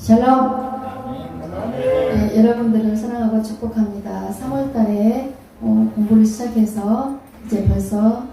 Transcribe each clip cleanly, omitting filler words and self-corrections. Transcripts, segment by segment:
샬롬. 네, 여러분들을 사랑하고 축복합니다. 3월달에 공부를 시작해서 이제 벌써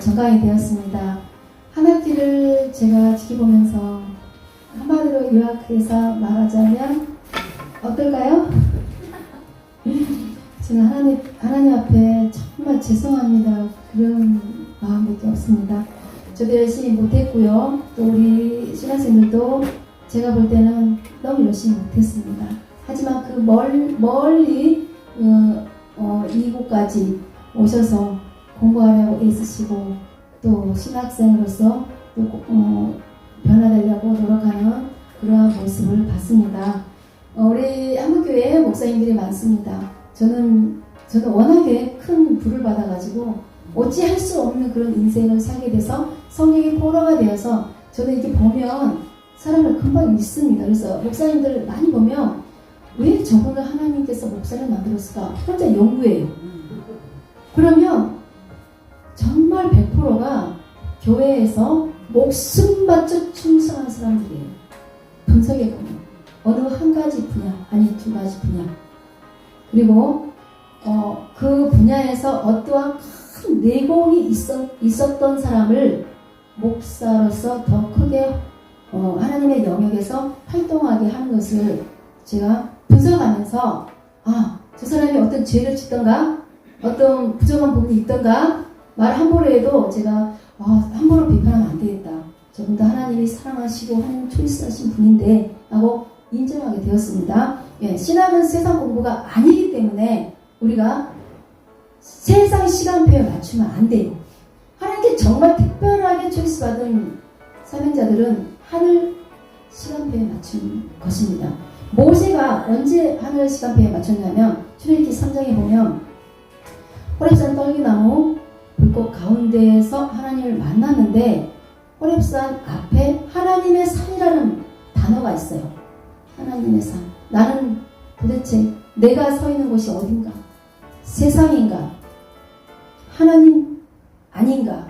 정강이 되었습니다. 한 학기를 제가 지켜보면서 한마디로 요약해서 말하자면 어떨까요? 저는 하나님 앞에 정말 죄송합니다. 그런 마음밖에 없습니다. 저도 열심히 못했고요. 또 우리 신학생들도 제가 볼 때는 너무 열심히 못했습니다. 하지만 그 멀리 이곳까지 오셔서 공부하려고 애쓰시고 또 신학생으로서 또 변화되려고 노력하는 그러한 모습을 봤습니다. 우리 한국교회에 목사님들이 많습니다. 저는 워낙에 큰 부를 받아가지고 어찌할 수 없는 그런 인생을 살게 돼서 성령의 포로가 되어서 저는 이렇게 보면 사람을 금방 믿습니다. 그래서 목사님들 많이 보면 왜 저분을 하나님께서 목사를 만들었을까? 혼자 연구해요. 그러면 정말 100%가 교회에서 목숨 바쳐 충성한 사람들이에요. 분석해보면 어느 한 가지 분야, 아니 두 가지 분야. 그리고 그 분야에서 어떠한 큰 내공이 있었던 사람을 목사로서 더 크게 하나님의 영역에서 활동하게 하는 것을 제가 분석하면서 저 사람이 어떤 죄를 짓던가 어떤 부정한 부분이 있던가 말 함부로 해도 제가 함부로 비판하면 안 되겠다. 저분도 하나님이 사랑하시고 하나님 초이스하신 분인데 라고 인정하게 되었습니다. 신학은 세상 공부가 아니기 때문에 우리가 세상 시간표에 맞추면 안 돼요. 하나님께 정말 특별하게 초이스받은 사명자들은 하늘 시간표에 맞춘 것입니다. 모세가 언제 하늘 시간표에 맞췄냐면 출애굽기 3장에 보면 호렙산 떨기나무 불꽃 가운데에서 하나님을 만났는데 호렙산 앞에 하나님의 산이라는 단어가 있어요. 하나님의 산. 나는 도대체 내가 서 있는 곳이 어딘가? 세상인가? 하나님 아닌가?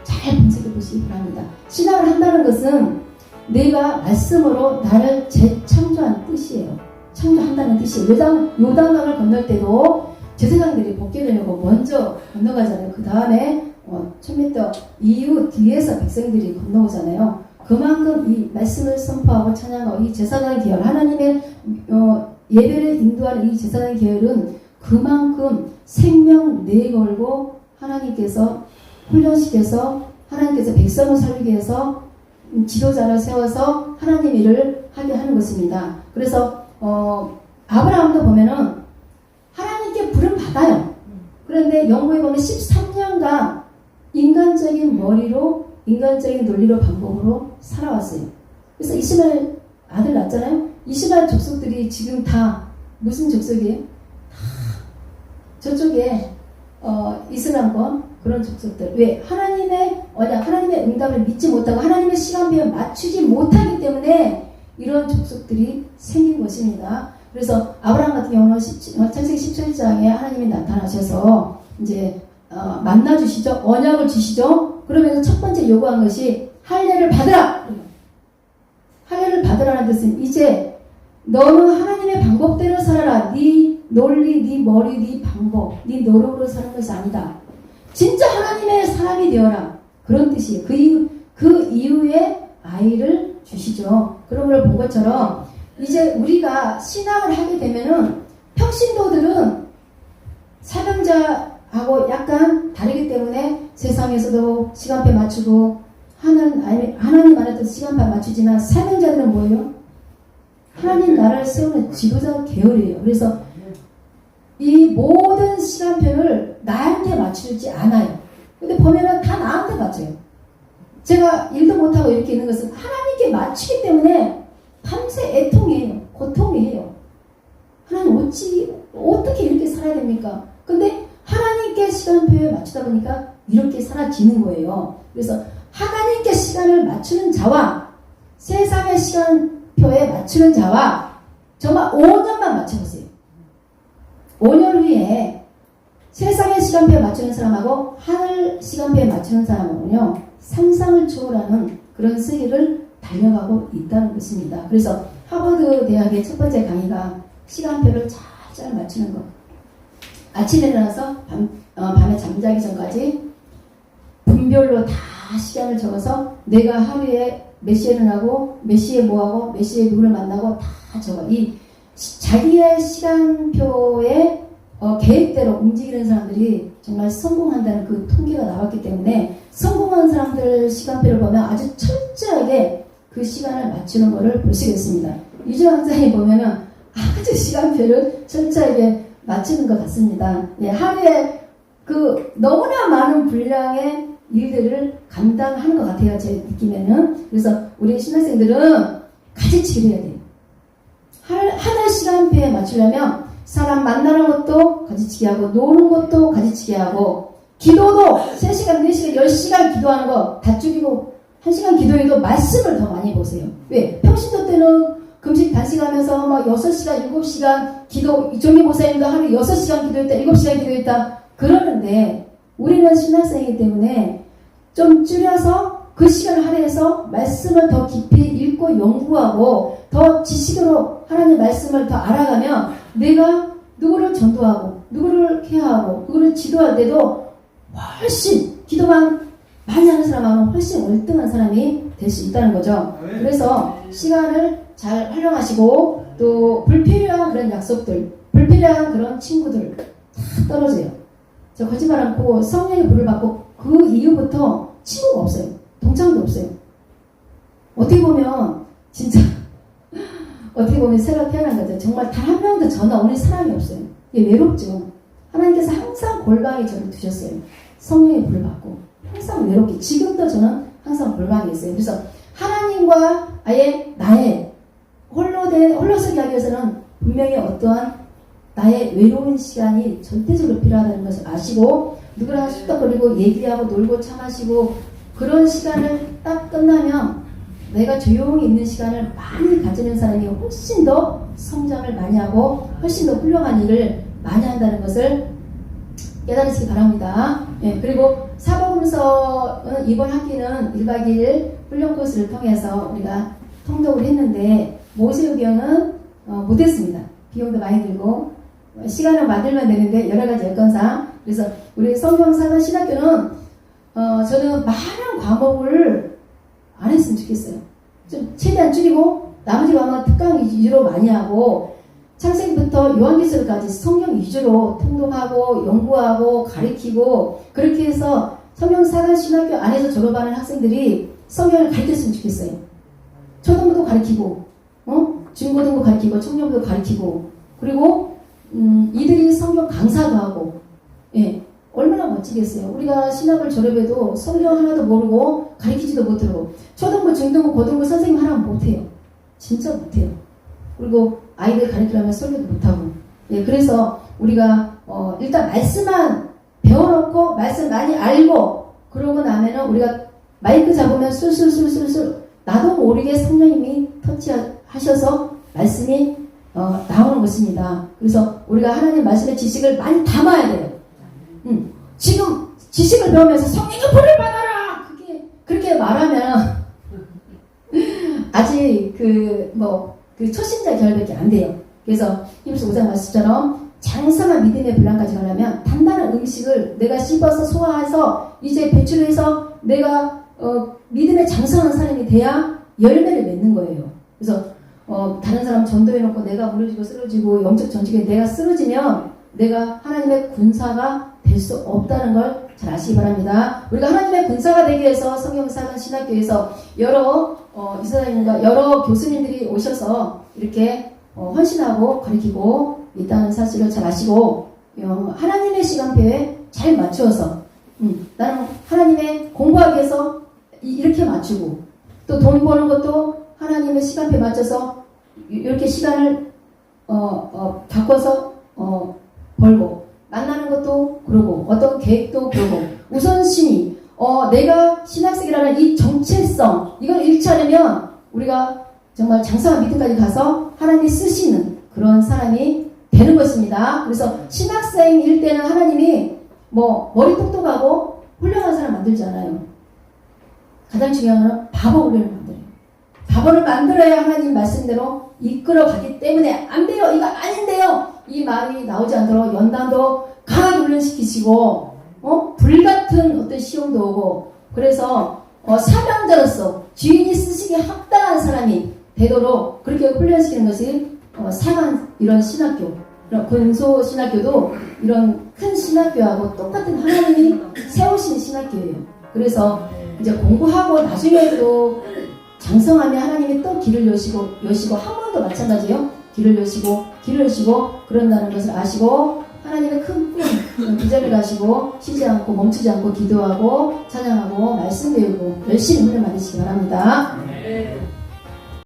잘 분석해 보시기 바랍니다. 신앙을 한다는 것은 내가 말씀으로 나를 재창조한 뜻이에요. 창조한다는 뜻이에요. 요단강을 건널 때도 제사장들이 복귀하려고 먼저 건너가잖아요. 그 다음에 1000m 이후 뒤에서 백성들이 건너오잖아요. 그만큼 이 말씀을 선포하고 찬양하고 이 제사장 계열, 하나님의 예배를 인도하는 이 제사장 계열은 그만큼 생명 내걸고 하나님께서 훈련시켜서 하나님께서 백성을 살리기 위해서 지도자를 세워서 하나님 일을 하게 하는 것입니다. 그래서 아브라함도 보면은 하나님께 부름 받아요. 그런데 영국에 보면 13년간 인간적인 머리로 인간적인 논리로 방법으로 살아왔어요. 그래서 이스마엘 아들 낳았잖아요. 이스마엘 족속들이 지금 다 무슨 족속이에요? 다 저쪽에 이슬람권 그런 족속들. 왜? 하나님의 언약, 하나님의 응답을 믿지 못하고 하나님의 시간표에 맞추지 못하기 때문에 이런 족속들이 생긴 것입니다. 그래서 아브라함 같은 경우는 창세기 17장에 하나님이 나타나셔서 이제 만나 주시죠. 언약을 주시죠. 그러면서 첫 번째 요구한 것이 할례를 받으라. 할례를 받으라는 뜻은 이제 너는 하나님의 방법대로 살아라. 네 논리, 네 머리, 네 방법, 네 노력으로 사는 것이 아니다. 진짜 하나님의 사람이 되어라. 그런 뜻이에요. 그 이후에 아이를 주시죠. 그런 걸 본 것처럼 이제 우리가 신앙을 하게 되면은 평신도들은 사명자하고 약간 다르기 때문에 세상에서도 시간표 맞추고 하나님 안에도 시간표 맞추지만 사명자들은 뭐예요? 하나님 나라를 세우는 지도자 계열이에요. 그래서 이 모든 시간표를 나한테 맞추지 않아요. 근데 보면은 다 나한테 맞춰요. 제가 일도 못하고 이렇게 있는 것은 하나님께 맞추기 때문에 밤새 애통이에요. 고통이에요. 하나님 어떻게 이렇게 살아야 됩니까? 근데 하나님께 시간표에 맞추다 보니까 이렇게 살아지는 거예요. 그래서 하나님께 시간을 맞추는 자와 세상의 시간표에 맞추는 자와 정말 5년만 맞춰보세요. 5년 후에 세상의 시간표에 맞추는 사람하고 하늘 시간표에 맞추는 사람하고요 상상을 초월하는 그런 세계를 달려가고 있다는 것입니다. 그래서 하버드 대학의 첫 번째 강의가 시간표를 잘 맞추는 것. 아침에 일어나서 밤에 잠자기 전까지 분별로 다 시간을 적어서 내가 하루에 몇 시에 일어나고 몇 시에 뭐하고 몇 시에 누구를 만나고 다 적어. 이 자기의 시간표에 계획대로 움직이는 사람들이 정말 성공한다는 그 통계가 나왔기 때문에 성공한 사람들 시간표를 보면 아주 철저하게 그 시간을 맞추는 것을 볼 수가 있습니다. 유지원 학생이 보면은 아주 시간표를 철저하게 맞추는 것 같습니다. 예, 하루에 그 너무나 많은 분량의 일들을 감당하는 것 같아요. 제 느낌에는. 그래서 우리 신학생들은 가지치기를 해야 돼요. 하나 시간표에 맞추려면 사람 만나는 것도 가지치기 하고 노는 것도 가지치기 하고 기도도 3시간, 4시간, 10시간 기도하는 거 다 줄이고 1시간 기도해도 말씀을 더 많이 보세요. 왜? 평신도 때는 금식 단식하면서 막 6시간, 7시간 기도, 이종희 목사님도 하루 6시간 기도했다, 7시간 기도했다 그러는데 우리는 신학생이기 때문에 좀 줄여서 그 시간을 할애해서 말씀을 더 깊이 읽고 연구하고 더 지식으로 하나님의 말씀을 더 알아가면 내가 누구를 전도하고 누구를 케어하고 누구를 지도할 때도 훨씬 기도만 많이 하는 사람하고는 훨씬 월등한 사람이 될 수 있다는 거죠. 그래서 시간을 잘 활용하시고 또 불필요한 그런 약속들, 불필요한 그런 친구들 다 떨어져요. 저 거짓말 않고 성령의 불을 받고 그 이후부터 친구가 없어요. 동창도 없어요. 어떻게 보면 진짜 어떻게 보면 새로 태어난 거죠. 정말 단 한 명도 전화 오는 사람이 없어요. 이게 외롭죠. 하나님께서 항상 골방에 저를 두셨어요. 성령의 불을 받고 항상 외롭게 지금도 저는 항상 골방에 있어요. 그래서 하나님과 아예 나의 홀로서기 하기 위해서는 분명히 어떠한 나의 외로운 시간이 절대적으로 필요하다는 것을 아시고 누구랑 쑥덕거리고 얘기하고 놀고 차 마시고 그런 시간을 딱 끝나면 내가 조용히 있는 시간을 많이 가지는 사람이 훨씬 더 성장을 많이 하고 훨씬 더 훌륭한 일을 많이 한다는 것을 깨달으시기 바랍니다. 예, 그리고 사복음서는 이번 학기는 1박 2일 훈련 코스를 통해서 우리가 통독을 했는데 모세오경은 못했습니다. 비용도 많이 들고 시간을 만들면 되는데 여러 가지 여건상 그래서 우리 성경사관 신학교는 저는 많은 과목을 안 했으면 좋겠어요. 좀 최대한 줄이고 나머지 과목은 특강 위주로 많이 하고 창세기부터 요한계시록까지 성경 위주로 통독하고 연구하고 가르치고 그렇게 해서 성경사관 신학교 안에서 졸업하는 학생들이 성경을 가르쳤으면 좋겠어요. 초등부도 가르치고 중고등부 가르치고 청년부도 가르치고 그리고 이들이 성경 강사도 하고 예, 얼마나 멋지겠어요. 우리가 신학을 졸업해도 성경 하나도 모르고 가르치지도 못하고 초등부, 중등부, 고등부 선생님 하나 못해요. 진짜 못해요. 그리고 아이들 가르치려면 설교도 못하고 예, 그래서 우리가 일단 말씀만 배워놓고 말씀 많이 알고 그러고 나면은 우리가 마이크 잡으면 술술술술술 나도 모르게 성령님이 터치하셔서 말씀이 나오는 것입니다. 그래서 우리가 하나님 말씀의 지식을 많이 담아야 돼요. 지금 지식을 배우면서 성령의 불을 받아라! 그렇게 말하면 아직 그 초신자 결백이 안 돼요. 그래서 히브리서 5장 말씀처럼 장성한 믿음의 분량까지 가려면 단단한 음식을 내가 씹어서 소화해서 이제 배출해서 내가 믿음의 장성한 사람이 돼야 열매를 맺는 거예요. 그래서 다른 사람 전도해놓고 내가 무너지고 쓰러지고 영적 전직에 내가 쓰러지면 내가 하나님의 군사가 될 수 없다는 걸 잘 아시기 바랍니다. 우리가 하나님의 군사가 되기 위해서 성경사관 신학교에서 여러 이사장님과 여러 교수님들이 오셔서 이렇게 헌신하고 가르치고 있다는 사실을 잘 아시고 하나님의 시간표에 잘 맞추어서 나는 하나님의 공부하기 위해서 이렇게 맞추고 또 돈 버는 것도 하나님의 시간표에 맞춰서 이렇게 시간을 바꿔서 벌고 만나는 것도 그러고 어떤 계획도 그러고 우선순위 내가 신학생이라는 이 정체성 이걸 잃지 않으면 우리가 정말 장성한 믿음까지 가서 하나님이 쓰시는 그런 사람이 되는 것입니다. 그래서 신학생일 때는 하나님이 머리 똑똑하고 훌륭한 사람 만들지 않아요. 가장 중요한 건 바보 훈련을 만들어요. 바보를 만들어야 하나님 말씀대로 이끌어가기 때문에 안 돼요. 이거 아닌데요. 이 말이 나오지 않도록 연단도 강하게 훈련시키시고 불같은 어떤 시험도 오고 그래서 사명자로서 주인이 쓰시기에 합당한 사람이 되도록 그렇게 훈련시키는 것이 상한 이런 신학교, 이런 근소 신학교도 이런 큰 신학교하고 똑같은 하나님이 세우신 신학교예요. 그래서 이제 공부하고 나중에도 장성하면 하나님이 또 길을 여시고 학문도 마찬가지예요. 길을 여시고 그런다는 것을 아시고 하나님의 큰 꿈, 비전을 가시고 쉬지 않고 멈추지 않고 기도하고 찬양하고 말씀 배우고 열심히 훈련 받으시기 바랍니다.